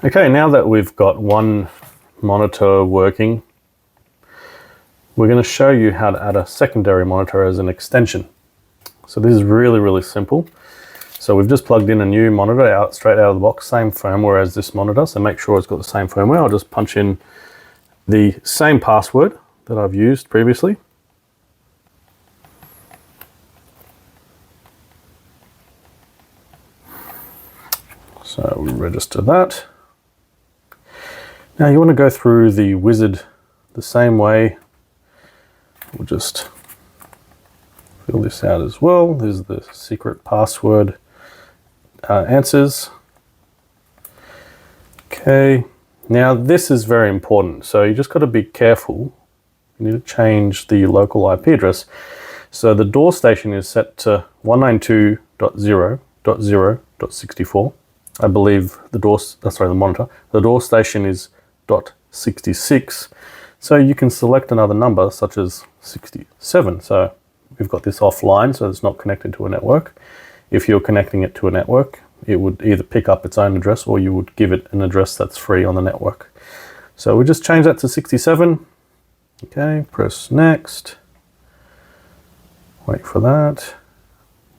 Okay, now that we've got one monitor working, we're going to show you how to add a secondary monitor as an extension. So this is really simple. So we've just plugged in a new monitor straight out of the box, same firmware as this monitor, so make sure it's got the same firmware. I'll just punch in the same password that I've used previously. So we register that. Now you want to go through the wizard the same way. We'll just fill this out as well. There's the secret password answers. Okay, now this is very important. So you just got to be careful. You need to change the local IP address. So the door station is set to 192.0.0.64. I believe the monitor. The door station is .66. So you can select another number such as 67. So we've got this offline, so it's not connected to a network. If you're connecting it to a network, it would either pick up its own address or you would give it an address that's free on the network. So we just change that to 67. Okay, press next. Wait for that.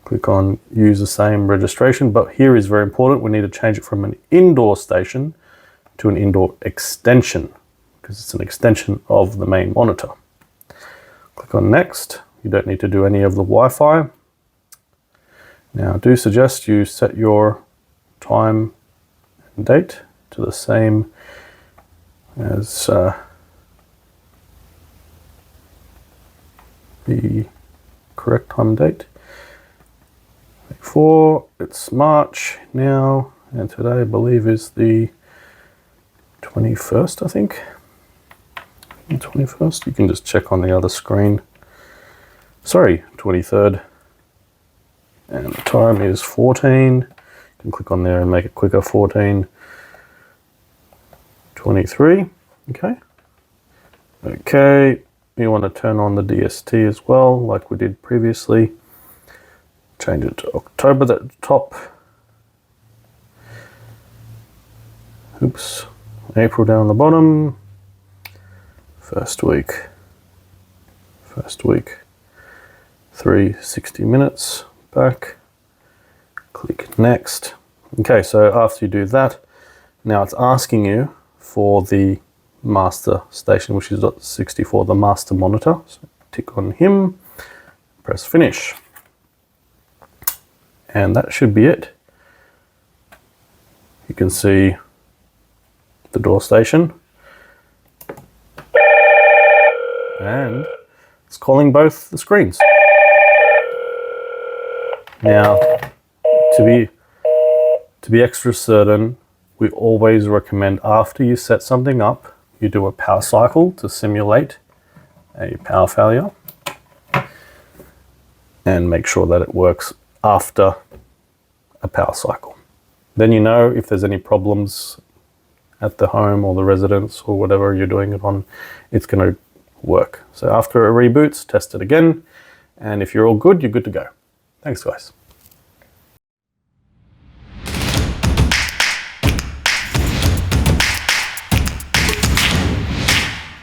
Click on use the same registration, but here is very important. We need to change it from an indoor station to an indoor extension because it's an extension of the main monitor. Click on next. You don't need to do any of the Wi-Fi. Now I do suggest you set your time and date to the same as the correct time and date. Before it's March now, and today I believe is the 21st, I think. The 21st. You can just check on the other screen. Sorry, 23rd. And the time is 14. You can click on there and make it quicker. 14:23. Okay. Okay. You want to turn on the DST as well, like we did previously. Change it to October at the top. Oops. April down the bottom. First week. 360 minutes. Back. Click next. Okay, so after you do that, now it's asking you for the master station, which is .64, the master monitor. So tick on him, press finish. And that should be it. You can see the door station. And it's calling both the screens. Now, to be extra certain, we always recommend after you set something up, you do a power cycle to simulate a power failure and make sure that it works after a power cycle. Then you know if there's any problems at the home or the residence or whatever you're doing it on, it's going to work. So after it reboots, test it again, and if you're all good, you're good to go. Thanks, guys.